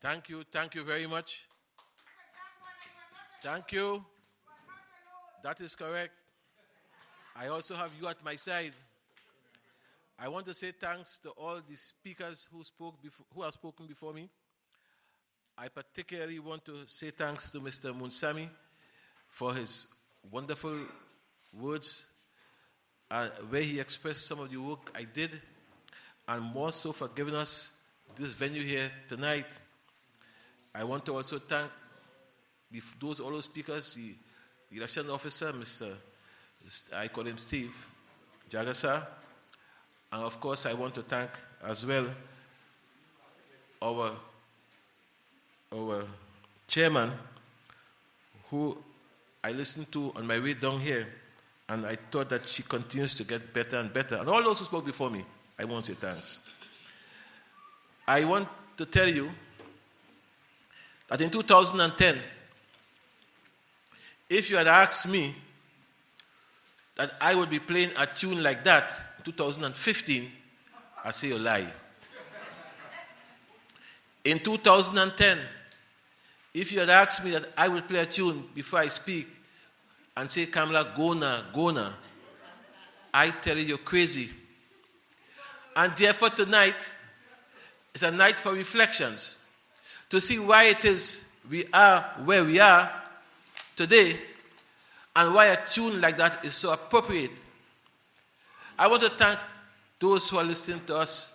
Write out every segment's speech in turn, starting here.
Thank you very much. Thank you. That is correct. I also have you at my side. I want to say thanks to all the speakers who have spoken before me. I particularly want to say thanks to Mr. Munsami for his wonderful words, where he expressed some of the work I did, and more so for giving us this venue here tonight. I want to also thank all those speakers, the election officer, I call him Steve Jagasa, and of course I want to thank as well our chairman, who I listened to on my way down here, and I thought that she continues to get better and better. And all those who spoke before me, I want to say thanks. I want to tell you that in 2010, if you had asked me that I would be playing a tune like that in 2015, I say you lie. In 2010, if you had asked me that I would play a tune before I speak and say, Kamala, Gona, I tell you, you're crazy. And therefore tonight is a night for reflections, to see why it is we are where we are today, and why a tune like that is so appropriate. I want to thank those who are listening to us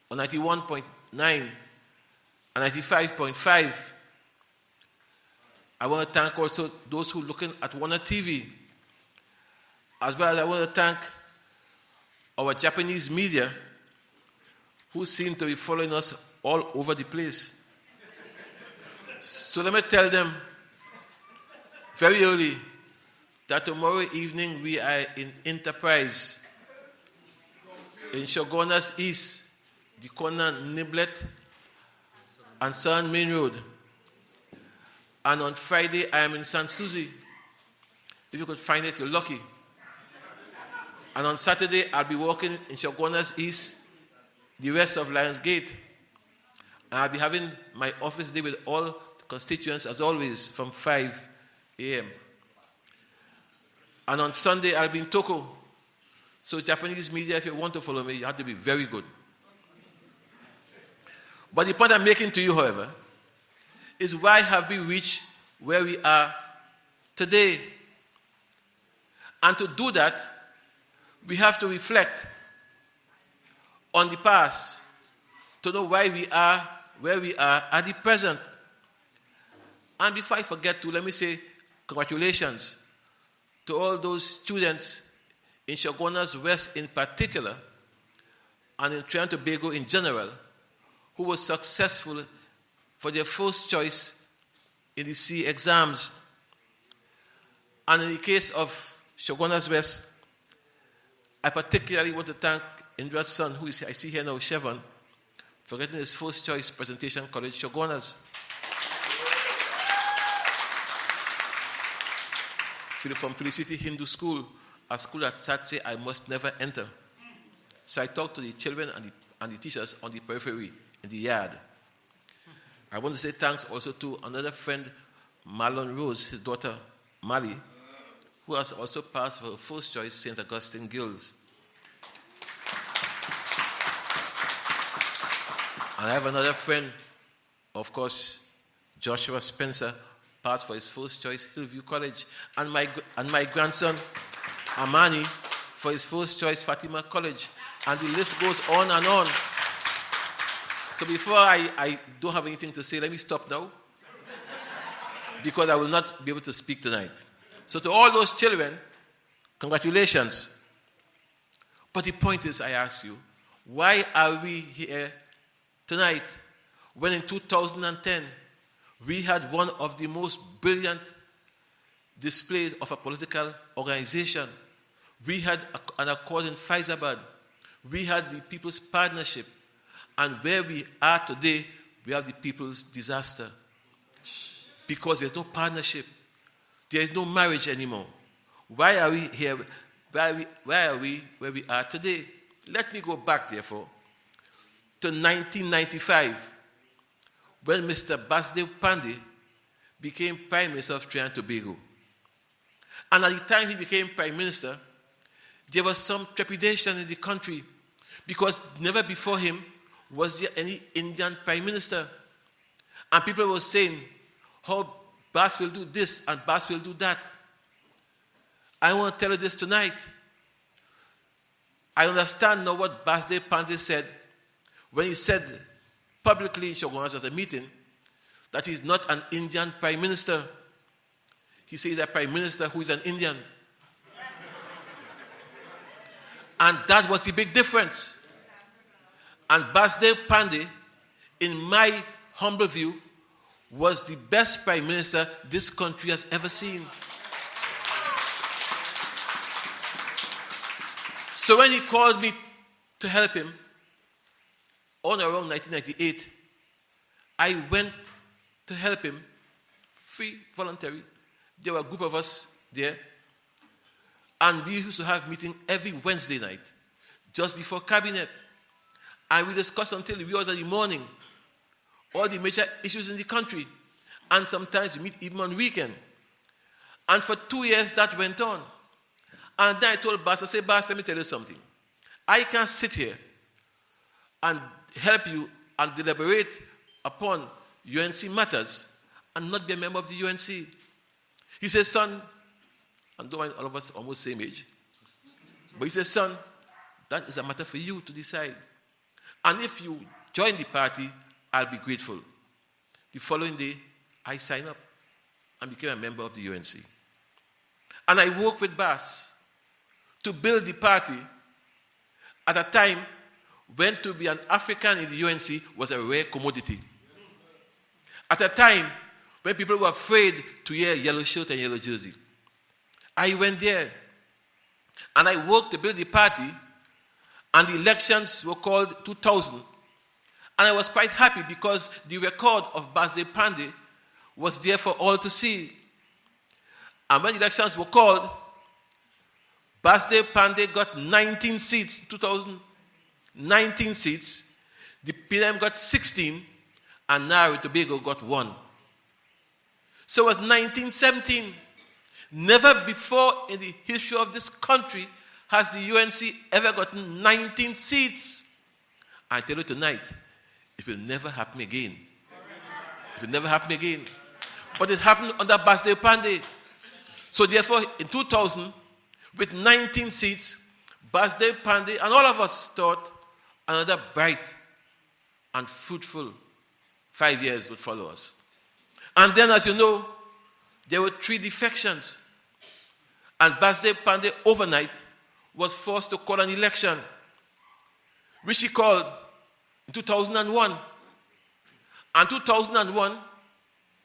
on 91.9 and 95.5. I want to thank also those who are looking at Warner TV, as well as I want to thank our Japanese media, who seem to be following us all over the place. So let me tell them very early that tomorrow evening we are in Enterprise in Chaguanas East, the corner Niblet and Sun Main Road. And on Friday I am in San Susi. If you could find it, you're lucky. And on Saturday I'll be walking in Chaguanas East, the rest of Lions Gate. And I'll be having my office day with all the constituents as always from 5 a.m. And on Sunday I'll be in Toko. So Japanese media, if you want to follow me, you have to be very good. But the point I'm making to you, however, is why have we reached where we are today? And to do that, we have to reflect on the past to know why we are where we are at the present. And before I forget to, let me say congratulations to all those students in Chaguanas West in particular, and in Trinidad and Tobago in general, who were successful for their first choice in the C exams. And in the case of Chaguanas West, I particularly want to thank Indra's son, who is I see here now, Chevron, for getting his first choice presentation, College Chaguanas. From Felicity Hindu School, a school that sat say I must never enter. So I talked to the children and the teachers on the periphery, in the yard. I want to say thanks also to another friend, Marlon Rose, his daughter, Mali, who has also passed for her first choice, St. Augustine Girls. And I have another friend, of course, Joshua Spencer, passed for his first choice, Hillview College. And my grandson, Amani, for his first choice, Fatima College. And the list goes on and on. So before I don't have anything to say, let me stop now, because I will not be able to speak tonight. So to all those children, congratulations. But the point is, I ask you, why are we here tonight when in 2010 we had one of the most brilliant displays of a political organization? We had an accord in Faizabad. We had the People's Partnership. And where we are today, we have the People's Disaster. Because there's no partnership. There is no marriage anymore. Why are we here? Why are we where we are today? Let me go back, therefore, to 1995, when Mr. Basdev Pandey became Prime Minister of Trinidad and Tobago. And at the time he became Prime Minister, there was some trepidation in the country because never before him was there any Indian Prime Minister. And people were saying, how Bas will do this and Bas will do that. I want to tell you this tonight. I understand now what Basdev Pandey said when he said publicly in Chaguanas at a meeting that he's not an Indian Prime Minister. He says a Prime Minister who is an Indian. And that was the big difference. And Basdev Pandey, in my humble view, was the best Prime Minister this country has ever seen. So when he called me to help him, on around 1998, I went to help him, free, voluntary. There were a group of us there, and we used to have meeting every Wednesday night, just before cabinet. And we discussed until the hours of the morning, all the major issues in the country. And sometimes we meet even on weekend. And for 2 years that went on. And then I told Bas, I said, Bas, let me tell you something. I can't sit here and help you and deliberate upon UNC matters and not be a member of the UNC. He says, son, and though all of us are almost same age, but he says, son, that is a matter for you to decide. And if you join the party, I'll be grateful. The following day, I signed up and became a member of the UNC. And I worked with Bas to build the party at a time when to be an African in the UNC was a rare commodity. At a time when people were afraid to wear yellow shirt and yellow jersey. I went there and I worked to build the party, and the elections were called 2000. And I was quite happy because the record of Basdev Pandey was there for all to see. And when the elections were called, Basdev Pandey got 19 seats, 2000, 19 seats. The PNM got 16, and now Tobago got 1. So it was 1917. Never before in the history of this country has the UNC ever gotten 19 seats. I tell you tonight, it will never happen again. It will never happen again. But it happened under Basdev Pandey. So therefore, in 2000, with 19 seats, Basdev Pandey and all of us thought another bright and fruitful 5 years would follow us. And then, as you know, there were 3 defections. And Basdev Pandey overnight was forced to call an election, which he called in 2001. And in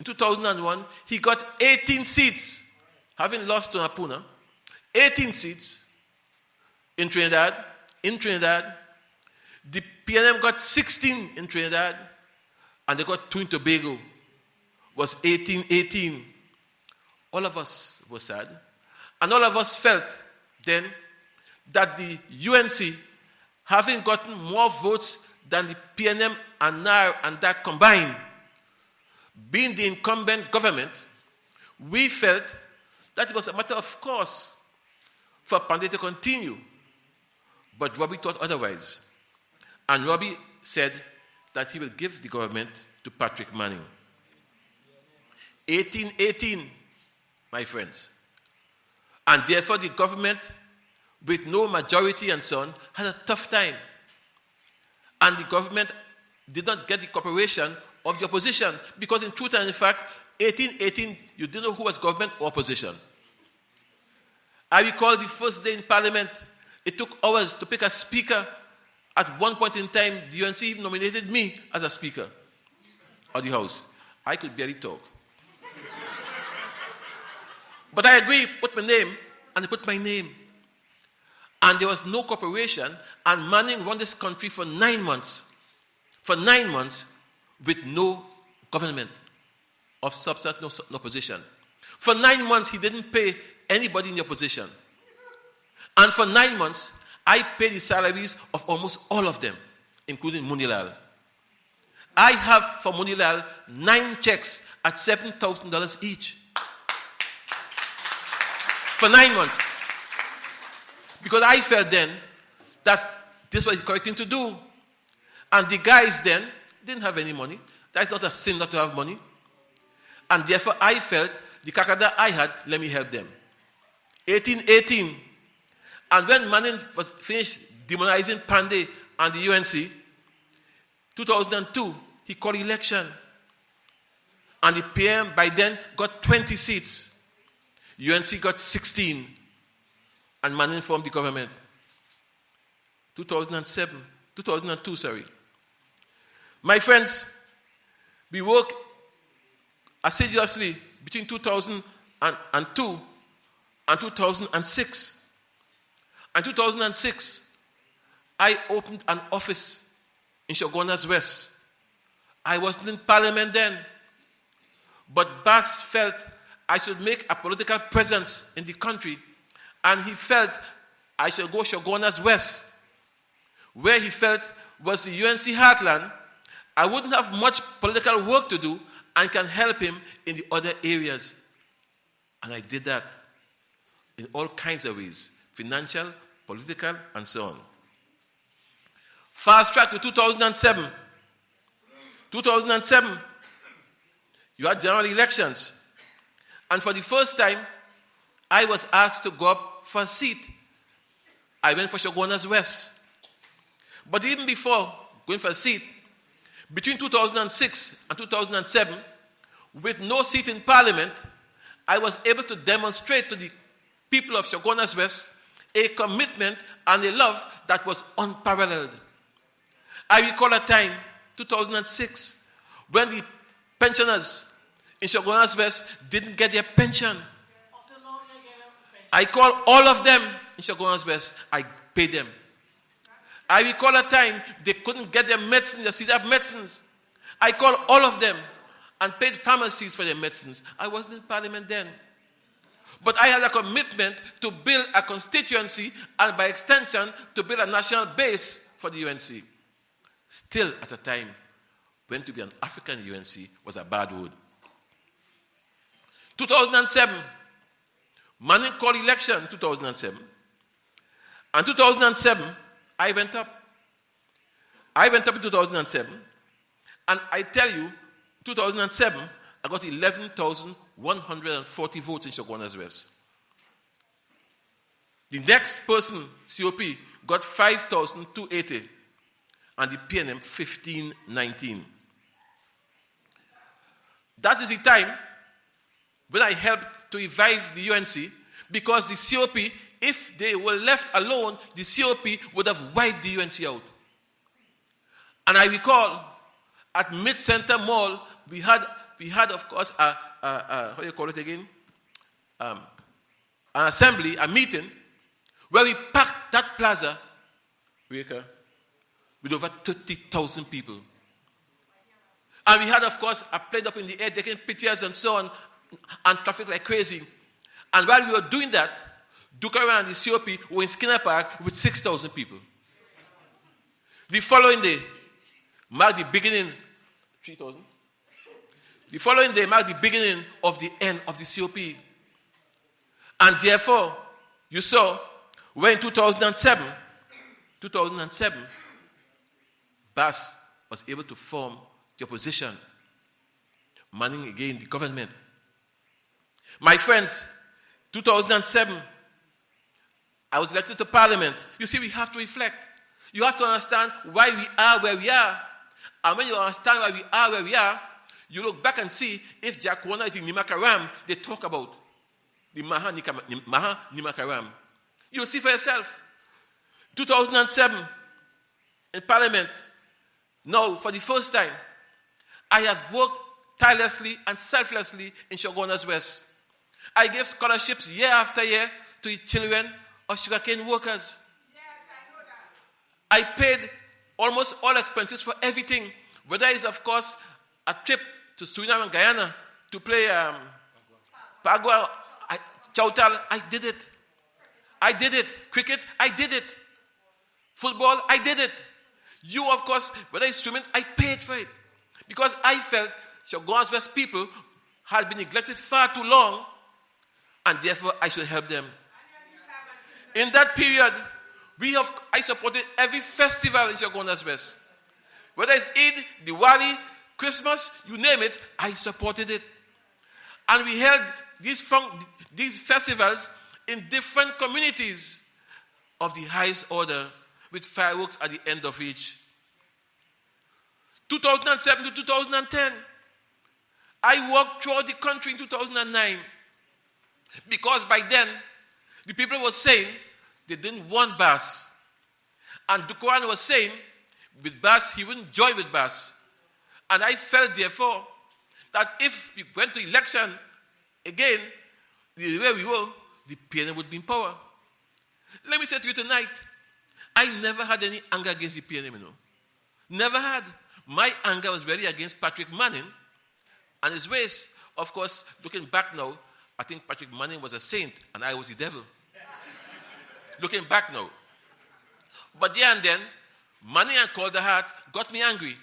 2001, he got 18 seats, having lost to Napuna, 18 seats in Trinidad. The PNM got 16 in Trinidad, and they got 2 in Tobago. Was 18-18. All of us were sad. And all of us felt then that the UNC, having gotten more votes than the PNM and NAR and that combined, being the incumbent government, we felt that it was a matter of course for Pandey to continue. But Robbie thought otherwise. And Robbie said that he will give the government to Patrick Manning. 18-18, my friends. And therefore the government, with no majority and so on, had a tough time. And the government did not get the cooperation of the opposition, because in truth and in fact, 18-18, you didn't know who was government or opposition. I recall the first day in Parliament, it took hours to pick a speaker. At one point in time, the UNC even nominated me as a speaker of the House. I could barely talk. But I agree, put my name, and they put my name. And there was no cooperation, and Manning run this country for 9 months. For 9 months, with no government of substance, no opposition. For 9 months, he didn't pay anybody in the opposition. And for 9 months, I paid the salaries of almost all of them, including Munilal. I have for Munilal 9 checks at $7,000 each. For 9 months. Because I felt then that this was the correct thing to do. And the guys then didn't have any money. That's not a sin not to have money. And therefore I felt the kakada I had, let me help them. 1818. And when Manning was finished demonizing Pandey and the UNC, 2002, he called election. And the PM by then got 20 seats. UNC got 16. And Manning formed the government. 2002, sorry. My friends, we worked assiduously between 2002 and 2006. In 2006, I opened an office in Chaguanas West. I wasn't in Parliament then, but Bass felt I should make a political presence in the country, and he felt I should go Chaguanas West, where he felt was the UNC heartland. I wouldn't have much political work to do and can help him in the other areas. And I did that in all kinds of ways, financial, political, and so on. Fast track to 2007. 2007, you had general elections. And for the first time, I was asked to go up for a seat. I went for Chaguanas West. But even before going for a seat, between 2006 and 2007, with no seat in Parliament, I was able to demonstrate to the people of Chaguanas West a commitment and a love that was unparalleled. I recall a time, 2006, when the pensioners in Chaguanas West didn't get their pension. I called all of them in Chaguanas West. I paid them. I recall a time they couldn't get their medicines, their CDAP medicines. I called all of them and paid pharmacies for their medicines. I wasn't in Parliament then. But I had a commitment to build a constituency and by extension to build a national base for the UNC. Still at a time when to be an African UNC was a bad word. 2007, Manning called election in 2007. And 2007, I went up. I went up in 2007. And I tell you, 2007, I got 11,140 votes in Chaguanas West. The next person, COP, got 5,280. And the PNM, 1,519. That is the time when I helped to revive the UNC, because the COP, if they were left alone, the COP would have wiped the UNC out. And I recall at Mid-Center Mall, we had of course, how do you call it again? An assembly, a meeting, where we packed that plaza, with over 30,000 people. And we had, of course, a plane up in the air, taking pictures and so on, and traffic like crazy. And while we were doing that, Dukara and the COP were in Skinner Park with 6,000 people. The following day marked the beginning, 3,000. The following day marked the beginning of the end of the COP. And therefore, you saw, when in 2007, Bass was able to form the opposition, Manning again the government. My friends, 2007, I was elected to Parliament. You see, we have to reflect. You have to understand why we are where we are. And when you understand why we are where we are, you look back and see if Chaguanas is in Nimakaram, they talk about the Maha Nimakaram. You'll see for yourself. 2007, in Parliament, now for the first time, I have worked tirelessly and selflessly in Chaguanas West. I gave scholarships year after year to the children of sugarcane workers. Yes, I know that. I paid almost all expenses for everything, whether it's, of course, a trip to Suriname and Guyana to play Pagua, Chautal. I did it. Cricket, I did it. Football, I did it. You, of course, whether it's swimming, I paid for it. Because I felt Chaguanas West people had been neglected far too long, and therefore I should help them. In that period, I supported every festival in Chaguanas West. Whether it's Eid, Diwali, Christmas, you name it, I supported it. And we held these festivals in different communities of the highest order, with fireworks at the end of each. 2007 to 2010, I walked throughout the country in 2009, because by then, the people were saying they didn't want Bass. And Dukoran was saying, with Bass, he wouldn't join with Bass. And I felt, therefore, that if we went to election again, the way we were, the PNM would be in power. Let me say to you tonight, I never had any anger against the PNM, Never had. My anger was really against Patrick Manning and his ways. Of course, looking back now, I think Patrick Manning was a saint and I was the devil. Looking back now. But there and then, Manning and Calderheart got me angry.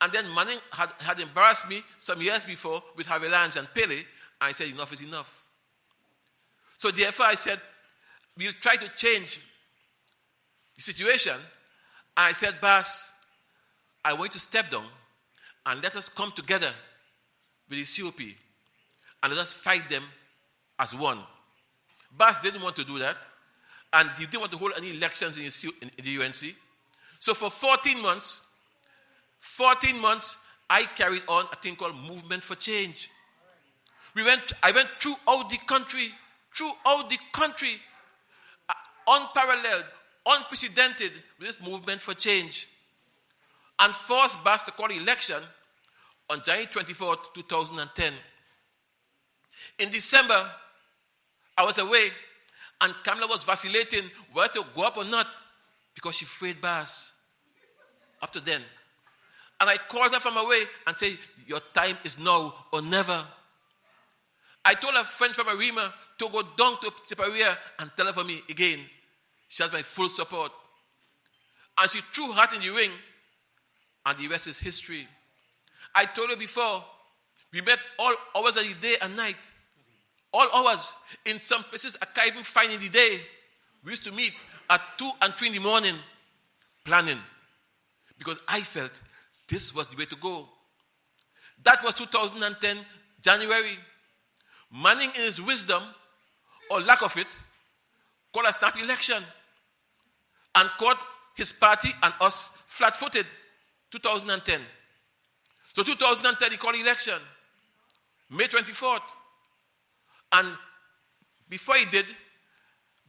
And then Manning had embarrassed me some years before with Havilange and Pele, and I said, enough is enough. So therefore I said, we'll try to change the situation. And I said, Bass, I want you to step down and let us come together with the COP and let us fight them as one. Bass didn't want to do that, and he didn't want to hold any elections in the UNC. So for 14 months, I carried on a thing called Movement for Change. I went throughout the country, unparalleled, unprecedented with this Movement for Change, and forced Bass to call election on January 24th, 2010. In December, I was away, and Kamala was vacillating whether to go up or not because she feared Bass up to then. And I called her from away and said, your time is now or never. I told a friend from Arima to go down to Siparia and tell her for me again. She has my full support. And she threw her hat in the ring, and the rest is history. I told you before, we met all hours of the day and night. All hours. In some places, I can't even find in the day. We used to meet at 2 and 3 in the morning, planning. Because I felt this was the way to go. That was 2010, January. Manning, in his wisdom, or lack of it, called a snap election and caught his party and us flat-footed, 2010. So 2010, he called election, May 24th. And before he did,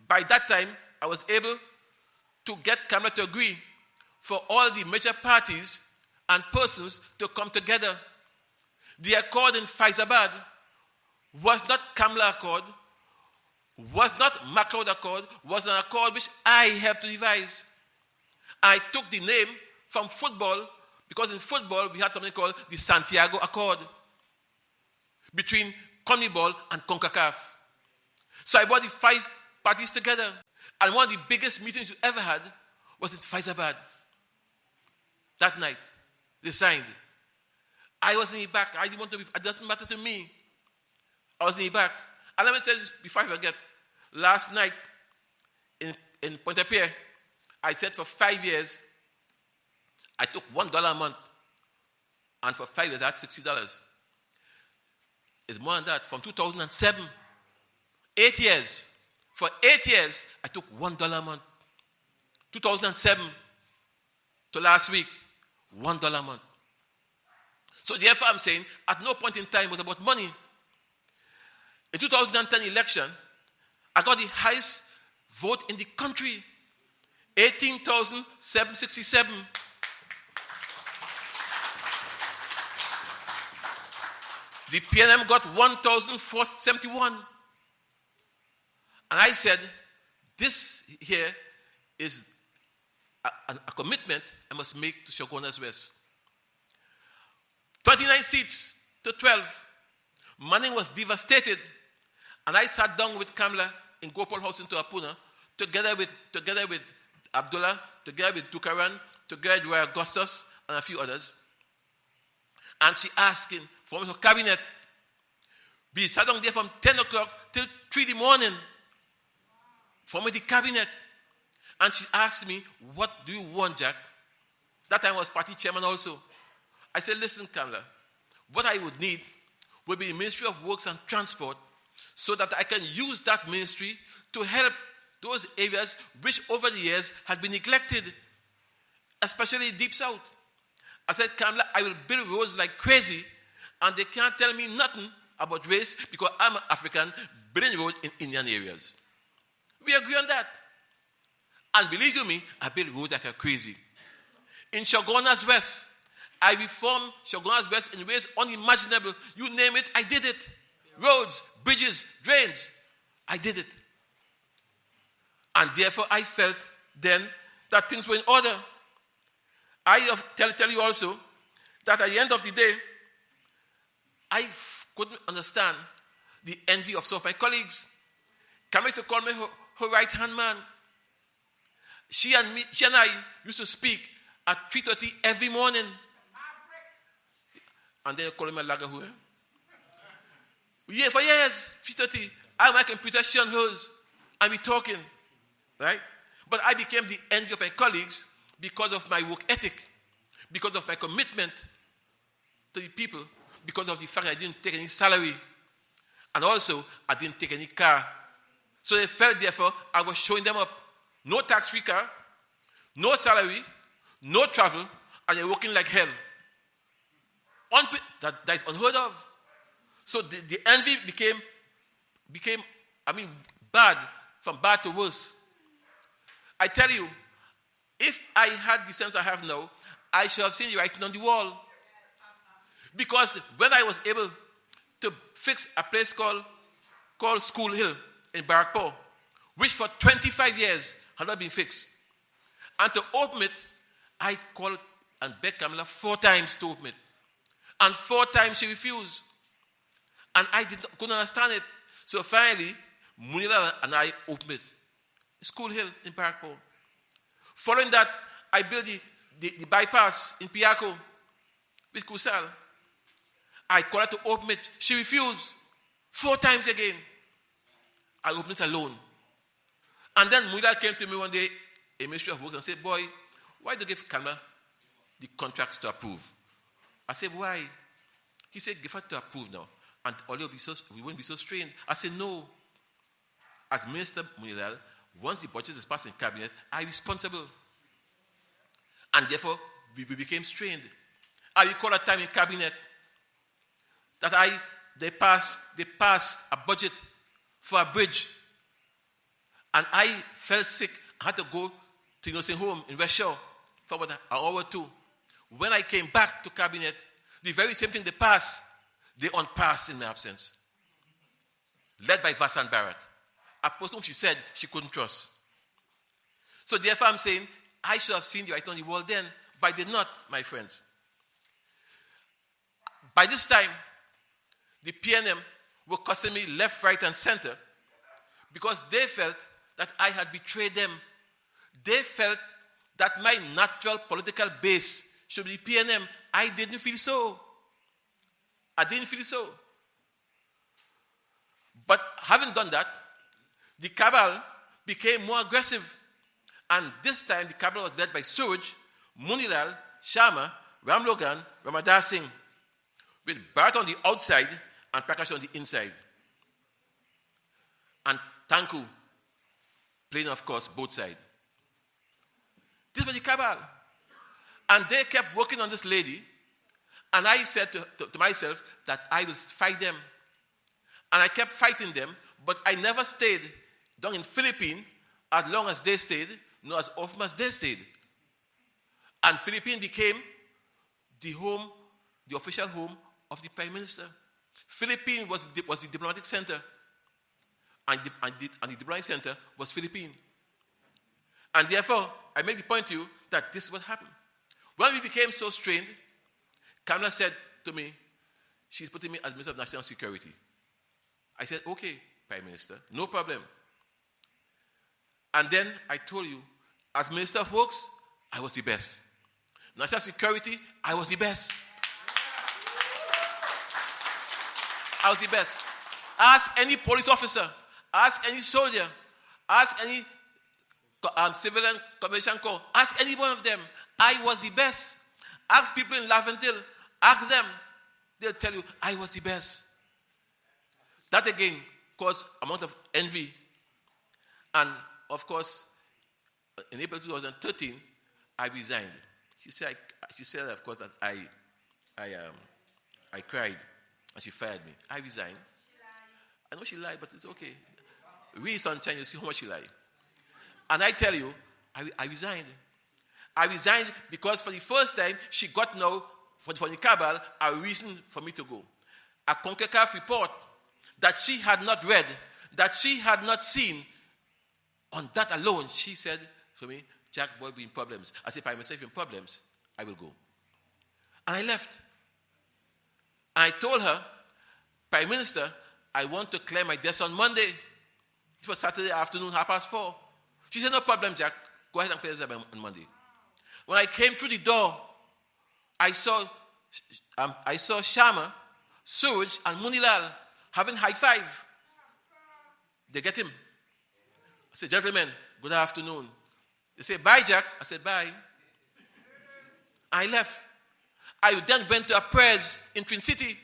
by that time, I was able to get Kamala to agree for all the major parties and persons to come together. The accord in Faizabad was not Kamala Accord, was not MacLeod Accord, was an accord which I helped to devise. I took the name from football because in football we had something called the Santiago Accord between CONMEBOL and CONCACAF. So I brought the 5 parties together, and one of the biggest meetings we ever had was in Faizabad. That night, they signed. I was in the back. I didn't want to be, it doesn't matter to me. I was in the back. And let me tell you this before I forget. Last night in Pointe-à-Pierre, I said for 5 years, I took $1 a month. And for 5 years, I had $60. It's more than that. From 2007, 8 years. For 8 years, I took $1 a month. 2007 to last week, $1 a month. So therefore, I'm saying, at no point in time it was about money. In 2010 election, I got the highest vote in the country, 18,767. The PNM got 1,471. And I said, this here is a commitment I must make to Chaguanas West. 29 seats to 12. Manning was devastated. And I sat down with Kamala in Gopal House in Toapuna, together with Abdullah, together with Dukaran, together with Augustus, and a few others. And she asking for her cabinet. We sat down there from 10 o'clock till 3 in the morning. For me, the cabinet. And she asked me, what do you want, Jack? That time I was party chairman also. I said, listen, Kamala, what I would need would be the Ministry of Works and Transport so that I can use that ministry to help those areas which over the years had been neglected, especially Deep South. I said, Kamala, I will build roads like crazy, and they can't tell me nothing about race because I'm an African building roads in Indian areas. We agree on that. And believe you me, I build roads like a crazy. In Chaguanas West, I reformed Chaguanas West in ways unimaginable. You name it, I did it. Roads, bridges, drains, I did it. And therefore, I felt then that things were in order. I tell you also that at the end of the day, I couldn't understand the envy of some of my colleagues. Kamala used to call me her right-hand man. She and I used to speak at 3:30 every morning. And then you call him a lagahue. Yeah, for years, 3:30. I have my computer, she on hers, and we talking. Right? But I became the envy of my colleagues because of my work ethic, because of my commitment to the people, because of the fact that I didn't take any salary, and also I didn't take any car. So they felt, therefore, I was showing them up. No tax-free car, no salary, no travel, and you're working like hell. That is unheard of. So the envy became bad, from bad to worse. I tell you, if I had the sense I have now, I should have seen the writing on the wall. Because when I was able to fix a place called School Hill in Barrackpore, which for 25 years had not been fixed, and to open it, I called and begged Kamala 4 times to open it. And 4 times she refused. And I couldn't understand it. So finally, Munira and I opened it. School Hill in Barrackpore. Following that, I built the bypass in Piaco with Kusal. I called her to open it. She refused 4 times again. I opened it alone. And then Munira came to me one day, a Ministry of Works, and said, boy, why do you give Kamala the contracts to approve? I said, why? He said, give her to approve now. And we won't be so strained. I said, no. As Minister Munira, once the budget is passed in cabinet, I'm responsible. And therefore, we became strained. I recall a time in cabinet that they passed a budget for a bridge. And I fell sick. I had to go to nursing home in West Shore for about an hour or 2. When I came back to cabinet, the very same thing they passed, they unpassed in my absence. Led by Vasant Barrett, a person whom she said she couldn't trust. So therefore I'm saying, I should have seen the writing on the wall then, but I did not, my friends. By this time, the PNM were cussing me left, right, and center because they felt that I had betrayed them. They felt that my natural political base should be PNM. I didn't feel so. I didn't feel so. But having done that, the cabal became more aggressive. And this time, the cabal was led by Suraj, Munilal, Sharma, Ram Logan, Ramadar Singh, with Bharat on the outside and Prakash on the inside. And Tanku playing, of course, both sides. This was the cabal. And they kept working on this lady. And I said to myself that I will fight them. And I kept fighting them, but I never stayed down in Philippines as long as they stayed, nor as often as they stayed. And Philippines became the official home of the Prime Minister. Philippines was the diplomatic center. And the diplomatic center was Philippines. And therefore, I make the point to you that this is what happened. When we became so strained, Kamala said to me, she's putting me as Minister of National Security. I said, okay, Prime Minister, no problem. And then I told you, as Minister of Works, I was the best. National Security, I was the best. I was the best. Ask any police officer, ask any soldier, ask any civilian commission corps, ask any one of them. I was the best. Ask people in Laventille, ask them. They'll tell you, I was the best. That again caused a amount of envy. And of course, in April 2013, I resigned. She said, of course, that I cried and she fired me. I resigned. I know she lied, but it's okay. Read Sunshine, you see how much she lied. And I tell you, I resigned. I resigned because for the first time, she got now, for the cabal, a reason for me to go. A CONCACAF report that she had not read, that she had not seen. On that alone, she said for me, Jack, boy, be in problems. I said, if I myself in problems, I will go. And I left. I told her, Prime Minister, I want to clear my desk on Monday. It was Saturday afternoon, 4:30. She said, no problem, Jack. Go ahead and clear this up on Monday. When I came through the door, I saw Shama, Suraj, and Munilal having high five. They get him. I said, gentlemen, good afternoon. They say, bye, Jack. I said, bye. I left. I then went to a prayers in Twin City.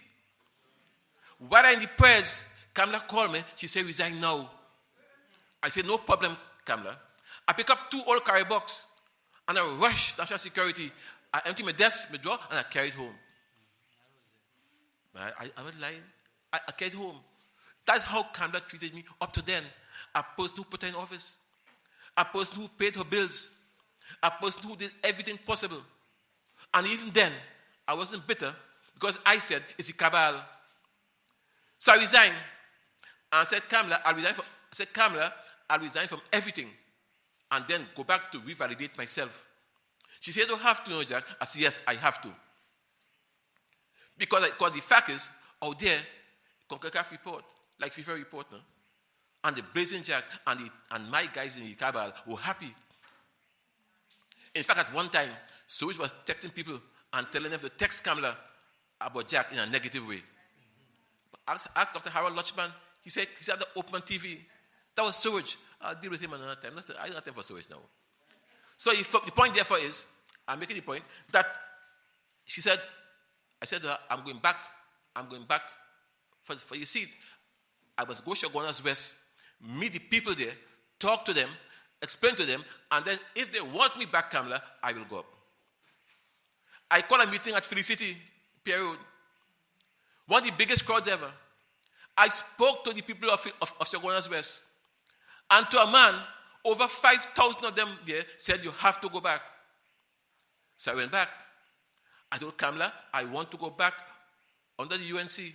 While I'm in the prayers, Kamla called me. She said, resign now. I said, no problem, Kamla. I pick up 2 old carry boxes and I rush National Security. I empty my desk, my drawer, and I carried home. I was lying. I carried home. That's how Kamla treated me up to then. A person who put her in office. A person who paid her bills. A person who did everything possible. And even then, I wasn't bitter because I said, it's a cabal. So I resigned. And I said, Kamla, I'll resign from everything. And then go back to revalidate myself. She said, you don't have to, no, Jack. I said, yes, I have to. Because the fact is, out there, CONCACAF report, like FIFA report, no? And the Blazing Jack and my guys in the cabal were happy. In fact, at one time, Suraj was texting people and telling them to text Kamla about Jack in a negative way. Ask Dr. Harold Lutchman. He said the open TV. That was Suraj. I'll deal with him another time. I don't have time for Suraj now. So the point therefore is, I'm making the point that she said, I said to her, I'm going back for your seat. I must go Chaguanas West, meet the people there, talk to them, explain to them, and then if they want me back, Kamla, I will go up. I called a meeting at Felicity, Pierre Road. One of the biggest crowds ever. I spoke to the people of Chaguanas West. And to a man, over 5,000 of them there said, you have to go back. So I went back. I told Kamla, I want to go back under the UNC.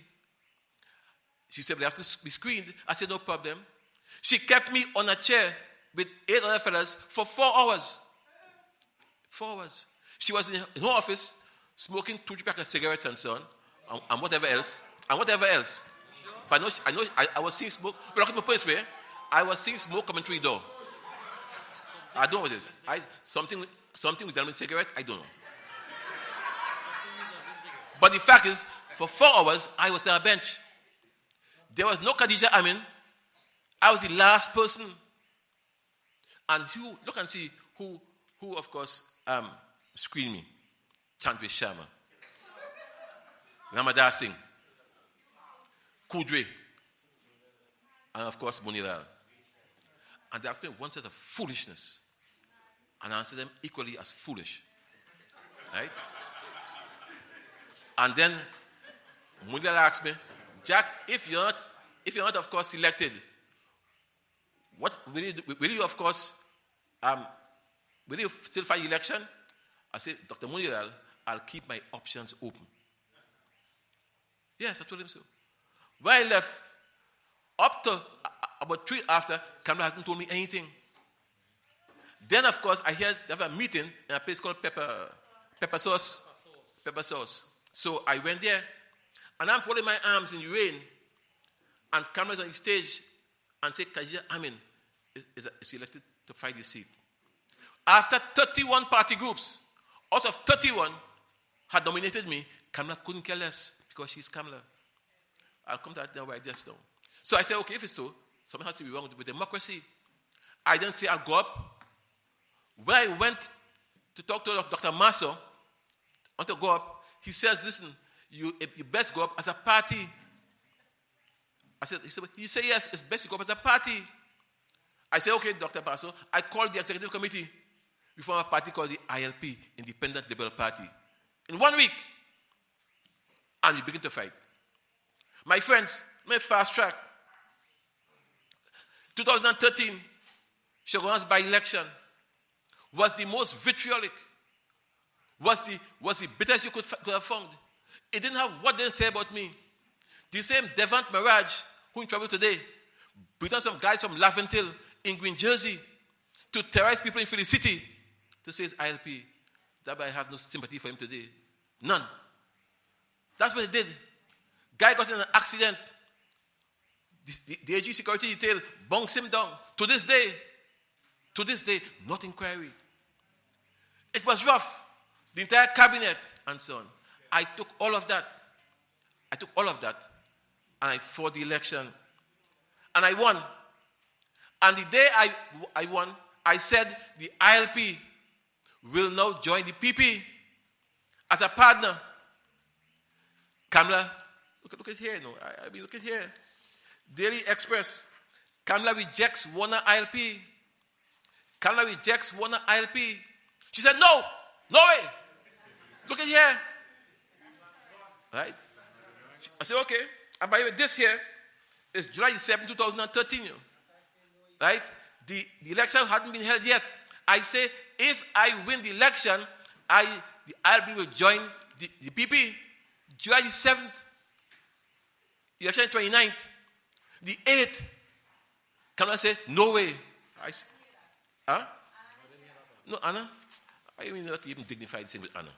She said, we have to be screened. I said, no problem. She kept me on a chair with 8 other fellas for 4 hours. 4 hours. She was in her office smoking 2 packets of cigarettes and so on, and whatever else. But I was seeing smoke. But look at my place where I was seeing smoke coming through the door. I don't know what it is. Something with a cigarette, I don't know. But the fact is, for 4 hours, I was on a bench. There was no Khadija Amin. I was the last person. And look and see who of course, screened me. Chandra Sharma. Ramadar Singh. Kudre. And of course, Munilal. And they asked me one set of foolishness. And I answered them equally as foolish. Right? And then Munilal asked me, Jack, if you're not of course selected, what will you of course will you still fight election? I said, Dr. Munilal, I'll keep my options open. Yes, I told him so. When I left, up to about 3 after, Kamla hasn't told me anything. Then, of course, I heard they have a meeting in a place called Pepper Sauce. So I went there, and I'm folding my arms in the rain, and Kamla is on the stage and said, Khadija Amin is elected to fight this seat. After 31 party groups, out of 31 had nominated me, Kamla couldn't care less because she's Kamla. I'll come to that now right just now. So I said, okay, if it's so, something has to be wrong with democracy. I didn't say I'll go up. When I went to talk to Dr. Masso, I want to go up, he says, listen, you best go up as a party. He said, yes, it's best to go up as a party. I said, okay, Dr. Masso. I called the executive committee. We formed a party called the ILP, Independent Liberal Party. In 1 week, and we begin to fight. My friends, let me fast track. 2013, Chaguanas by-election was the most vitriolic, was the bitterness you could have found. It didn't have what they say about me. The same Devant Mirage, who in trouble today, beat on some guys from Laventille in Green Jersey to terrorize people in Philly City to say it's ILP. That I have no sympathy for him today. None. That's what he did. Guy got in an accident. The AG security detail bunks him down. To this day, not inquiry. It was rough. The entire cabinet and so on. I took all of that. And I fought the election. And I won. And the day I won, I said the ILP will now join the PP as a partner. Kamala, look at here. No, I mean, look at here. Daily Express. Kamala rejects Warner ILP. Kamala rejects Warner ILP. She said, no way. Look at here. Right? I said, okay. And by the way, this here is July 7, 2013. Right? The election hadn't been held yet. I say, if I win the election, the ILP will join the PP. July 7th, election 29th, the 8th. Can I say, no way? No, Anna? I mean, not even dignified saying with Anna.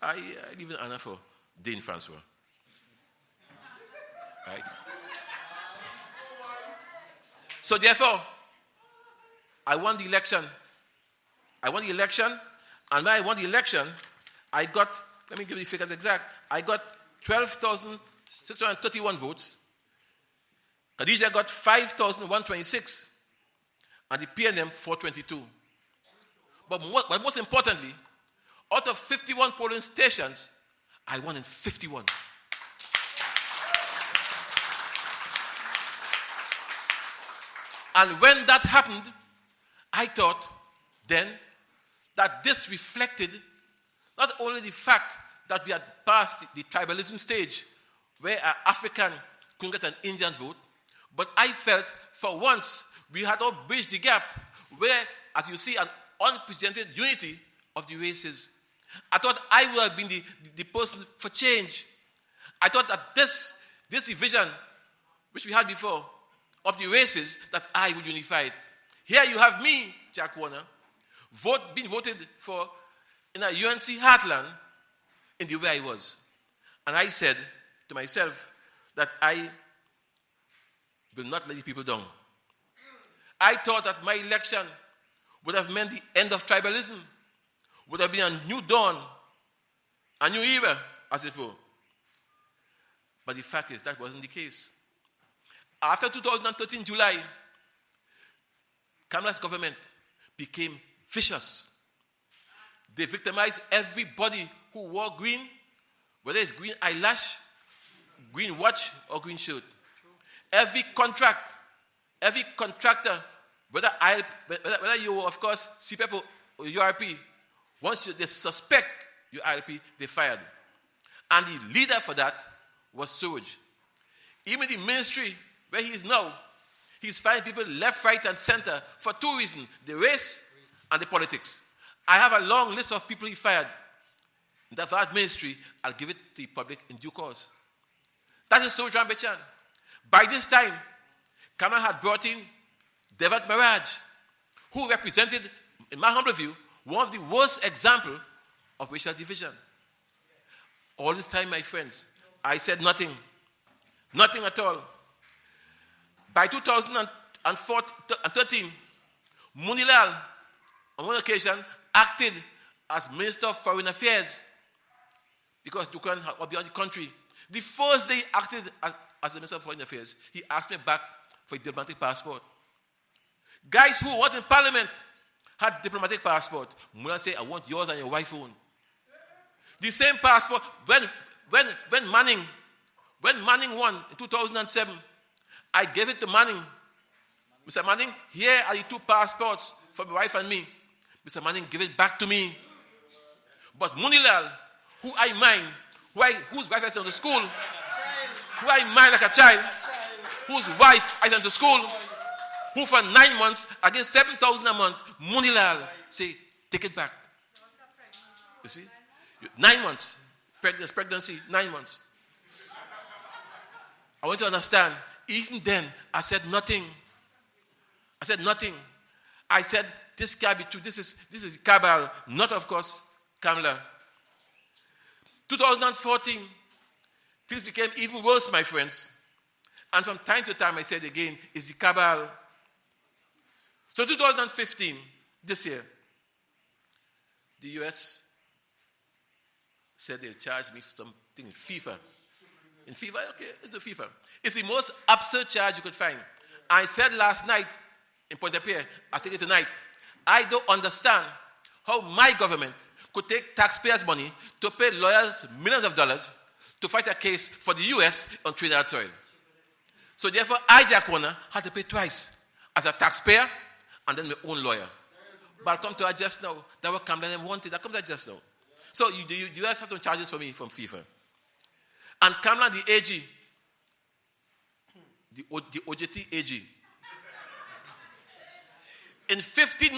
I leave Anna for Dane Francois. Right? So therefore, I won the election. And when I won the election, I got, let me give you the figures exact, I got 12,631 votes. Khadija got 5,126. And the PNM 422. But most importantly, out of 51 polling stations, I won in 51. And when that happened, I thought then that this reflected not only the fact that we had passed the tribalism stage where an African couldn't get an Indian vote, but I felt for once we had all bridged the gap where, as you see, an unprecedented unity of the races. I thought I would have been the person for change. I thought that this division, which we had before, of the races, that I would unify it. Here you have me, Chaguanas, being voted for in a UNC heartland in the way I was. And I said to myself that I will not let the people down. I thought that my election would have meant the end of tribalism, would have been a new dawn, a new era, as it were. But the fact is, that wasn't the case. After 2013 July, Kamala's government became vicious. They victimized everybody who wore green, whether it's green eyelash, green watch, or green shirt. Every contractor, whether you, of course, CPEP or URP, once they suspect your ILP, they fired. And the leader for that was Suraj. Even the ministry where he is now, he's firing people left, right, and center for two reasons: the race and the politics. I have a long list of people he fired. In that ministry, I'll give it to the public in due course. That is Suraj Rambachan. By this time, Kamala had brought in Devant Mirage, who represented, in my humble view, one of the worst examples of racial division. All this time, my friends, I said nothing. Nothing at all. By 2013, Munilal, on one occasion, acted as Minister of Foreign Affairs because Dukan was beyond the country. The first day he acted as the Minister of Foreign Affairs, he asked me back for a diplomatic passport. Guys who were in Parliament had diplomatic passport. Mullah said, I want yours and your wife's own. The same passport, when Manning won in 2007, I gave it to Manning. Mr. Manning, here are the 2 passports for my wife and me. Mr. Manning gave it back to me. But Munilal, who I mind, whose wife I sent to school, who I mind like a child, whose wife I sent to school, who for 9 months, against 7,000 a month, Munilal say, take it back. You see? 9 months. Pregnancy, 9 months. I want you to understand, even then, I said nothing. I said, this can't be true. This is cabal, not, of course, Kamala. 2014, things became even worse, my friends. And from time to time, I said again, it's the cabal. So 2015, this year, the U.S. said they'll charge me for something in FIFA. In FIFA, okay, it's a FIFA. It's the most absurd charge you could find. I said last night in Pointe-à-Pierre, I said it tonight, I don't understand how my government could take taxpayers' money to pay lawyers millions of dollars to fight a case for the U.S. on Trinidad soil. So therefore, I, Chaguanas, had to pay twice as a taxpayer and then my own lawyer. But I'll come to that just now. That will come and wanted. I'll come to that just now. So the U.S. has some charges for me from FIFA. And Kamala, the AG, the OJT AG, in 15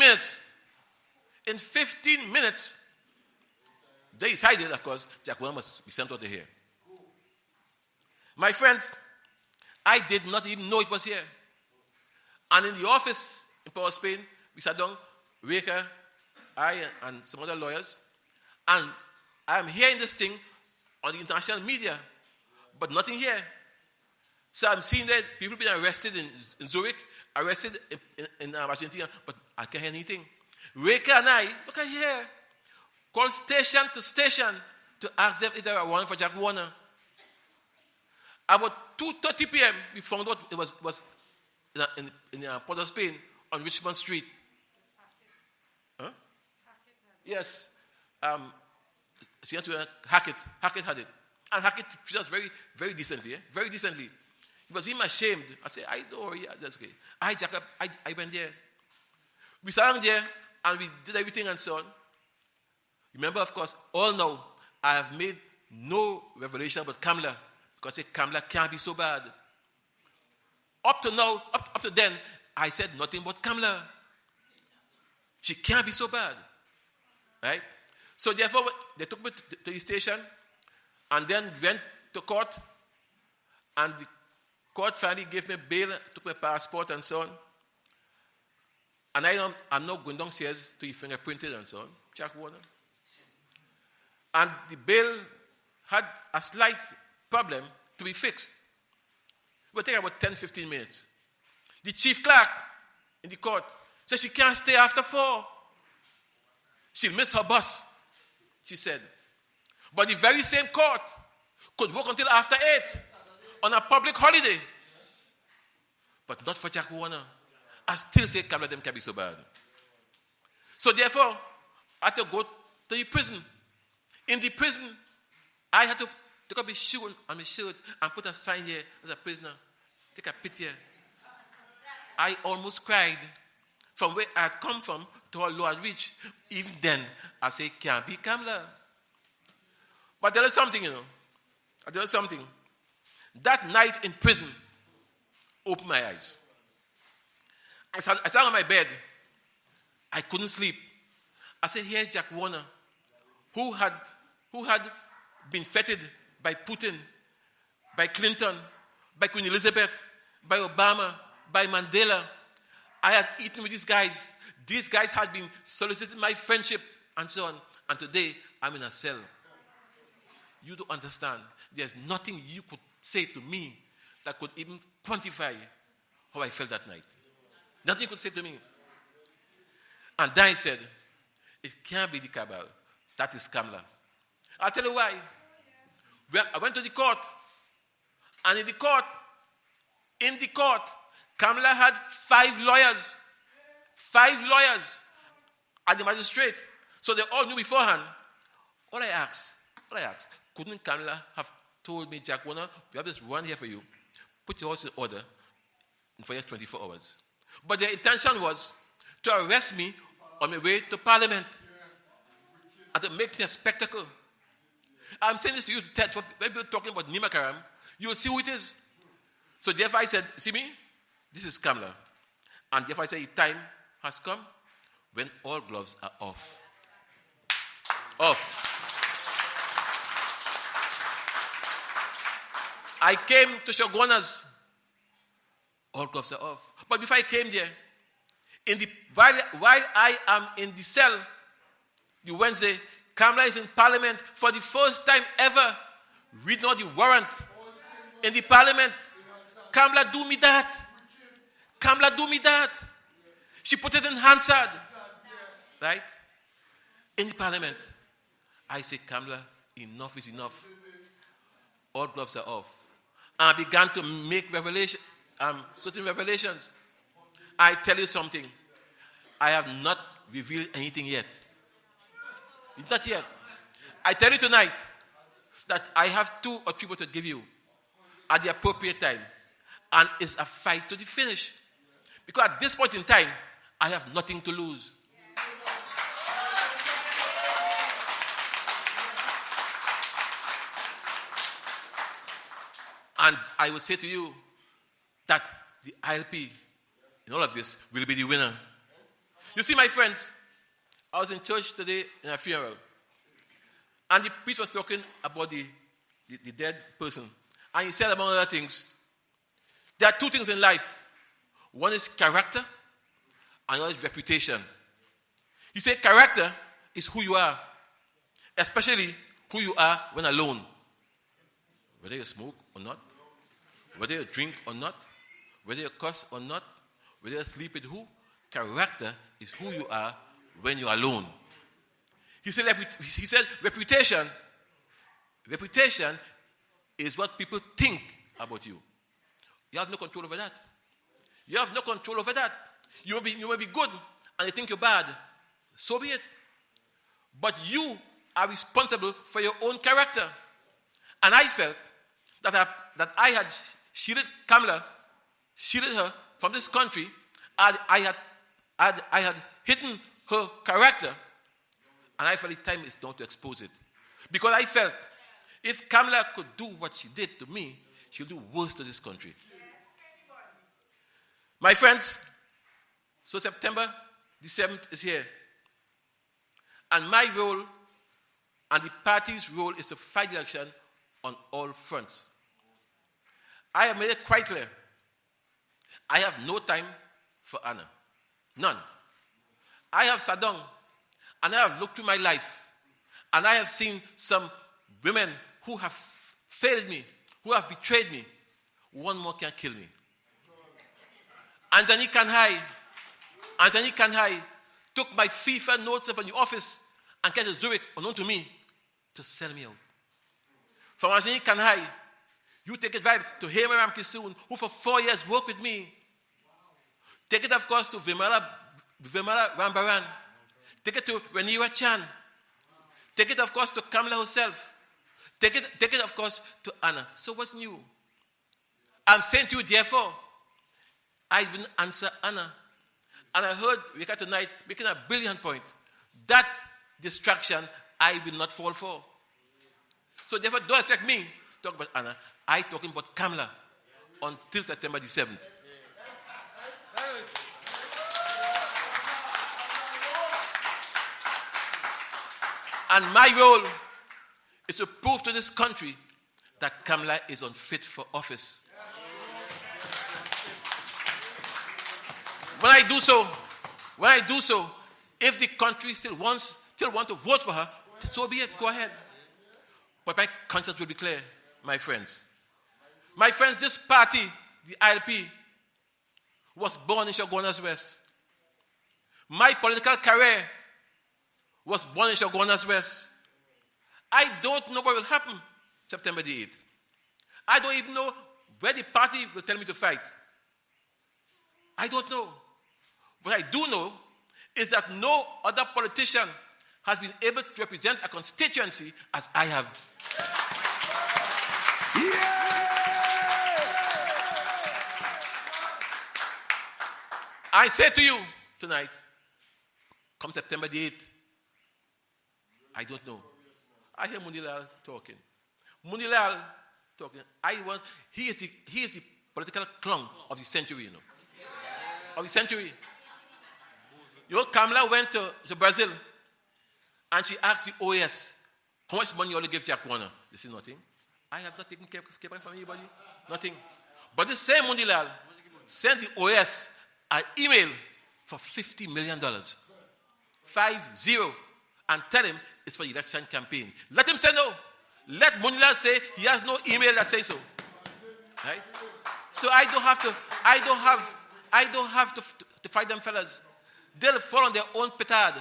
minutes, they decided, of course, Chaguanas must be sent out of here. My friends, I did not even know it was here. And in the office in Power Spain, we sat down, Waker, I, and some other lawyers, and I am hearing this thing on the international media, but nothing here. So I'm seeing that people being arrested in Zurich, arrested in Argentina, but I can't hear anything. Waker and I, look at here, called station to station to ask them if they were warrant for Chaguanas. About 2:30 p.m., we found out it was in Port of Spain on Richmond Street. Huh? Yes. She had to Hackett. Hackett had it. And Hackett treated us very, very decently. Very decently. He was even ashamed. I said, I don't worry. That's okay. I went there. We sat down there and we did everything and so on. Remember, of course, all now, I have made no revelation about Kamala because Kamala can't be so bad. Up to now, up to then, I said nothing but Kamala. She can't be so bad. Right? So therefore, they took me to the station and then went to court. And the court finally gave me bail, took my passport and so on. And I'm now going downstairs to be fingerprinted and so on. Chaguanas. And the bail had a slight problem to be fixed. It would take about 10-15 minutes. The chief clerk in the court said she can't stay after 4. She'll miss her bus, she said. But the very same court could work until after 8 on a public holiday. But not for Chaguanas. I still say Kamala them can be so bad. So therefore, I had to go to the prison. In the prison, I had to take up my shoe on my shirt and put a sign here as a prisoner. Take a picture. I almost cried from where I had come from to how low I reached. Even then, I say, can't be Kamala. But there is something, There is something. That night in prison opened my eyes. I sat on my bed. I couldn't sleep. I said, here's Chaguanas, who had been feted by Putin, by Clinton, by Queen Elizabeth, by Obama, by Mandela. I had eaten with these guys. These guys had been soliciting my friendship and so on. And today, I'm in a cell. You don't understand. There's nothing you could say to me that could even quantify how I felt that night. Nothing you could say to me. And then I said, it can't be the cabal. That is Kamala. I'll tell you why. I went to the court And in the court, Kamala had 5 lawyers. 5 lawyers at the magistrate. So they all knew beforehand. What I asked, couldn't Kamala have told me, Chaguanas, we have this one here for you. Put your house in order for just 24 hours. But their intention was to arrest me on my way to Parliament and to make me a spectacle. I'm saying this to you to test. When people are talking about Nima Karam, you'll see who it is. So therefore I said, see me? This is Kamala. And therefore I said, the time has come when all gloves are off. Off. I came to Chaguanas. All gloves are off. But before I came there, while I am in the cell, the Wednesday, Kamala is in Parliament for the first time ever, reading out the warrant in the Parliament. Kamala do me that. Kamala do me that. She put it in Hansard. Right? In the Parliament. I say, Kamala, enough is enough. All gloves are off. And I began to make certain revelations. I tell you something. I have not revealed anything yet. Not yet. I tell you tonight that I have 2 or 3 more to give you at the appropriate time. And it's a fight to the finish. Because at this point in time, I have nothing to lose. And I will say to you that the ILP in all of this will be the winner. You see, my friends, I was in church today in a funeral. And the priest was talking about the dead person. And he said, among other things, there are 2 things in life. One is character, and one is reputation. He said character is who you are, especially who you are when alone. Whether you smoke or not, whether you drink or not, whether you curse or not, whether you sleep with who, character is who you are when you're alone. He said reputation is what people think about you. You have no control over that. You have no control over that. You may be good and they think you're bad. So be it. But you are responsible for your own character. And I felt that I had shielded Kamala, shielded her from this country. I had hidden her character. And I felt the time is now to expose it. Because I felt if Kamala could do what she did to me, she'll do worse to this country. My friends, so September the 7th is here. And my role and the party's role is to fight the election on all fronts. I have made it quite clear. I have no time for Anna. None. I have sat down and I have looked through my life and I have seen some women who have failed me, who have betrayed me. One more can kill me. Anjani Kanhai took my FIFA notes from the office and came to Zurich, unknown to me, to sell me out. From Anjani Kanhai, you take it right to Hema Ramkisoon, who for 4 years worked with me. Take it, of course, to Vimala Rambaran. Take it to Reniwa Chan. Take it, of course, to Kamala herself. Take it, of course, to Anna. So what's new? I'm saying to you, therefore, I didn't answer Anna. And I heard Rika tonight making a brilliant point. That distraction I will not fall for. So therefore, don't expect me to talk about Anna. I'm talking about Kamala until September the 7th. And my role is to prove to this country that Kamala is unfit for office. When I do so, if the country still want to vote for her, so be it, go ahead. But my conscience will be clear, my friends. My friends, this party, the ILP, was born in Chaguanas West. My political career was born in Chaguanas West. I don't know what will happen September the 8th. I don't even know where the party will tell me to fight, I don't know. What I do know is that no other politician has been able to represent a constituency as I have. Yeah! I say to you tonight, come September the 8th, I don't know. I hear Munilal talking. He is the political clown of the century, you know. Of the century. You know, Kamala went to Brazil and she asked the OAS, how much money you only give Chaguanas? They say nothing. I have not taken care from anybody. Nothing. But the same Munilal sent the OAS an email for $50 million. 50. And tell him it's for the election campaign. Let him say no. Let Munilal say he has no email that says so. Right? So I don't have to fight them fellas. They'll fall on their own petard.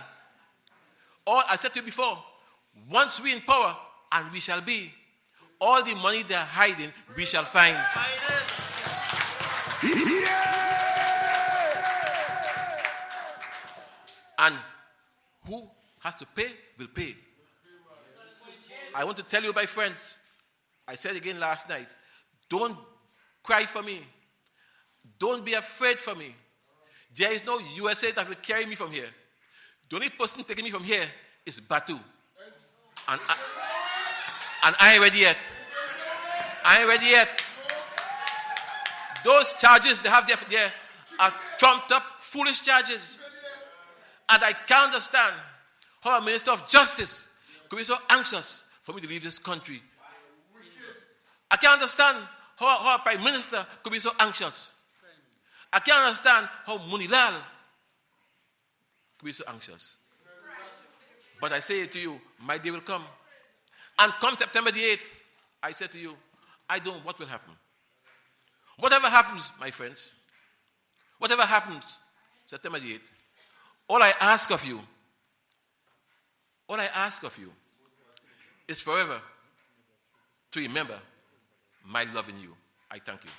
Or I said to you before, once we're in power, and we shall be, all the money they're hiding, we shall find. Yeah! And who has to pay will pay. I want to tell you, my friends, I said again last night, don't cry for me. Don't be afraid for me. There is no USA that will carry me from here. The only person taking me from here is Batu. And I ain't ready yet. I ain't ready yet. Those charges they have there are trumped up, foolish charges. And I can't understand how a Minister of Justice could be so anxious for me to leave this country. I can't understand how a Prime Minister could be so anxious. I can't understand how Munilal could be so anxious. But I say it to you, my day will come. And come September the 8th, I say to you, I don't know what will happen. Whatever happens, my friends, whatever happens September the 8th, all I ask of you is forever to remember my love in you. I thank you.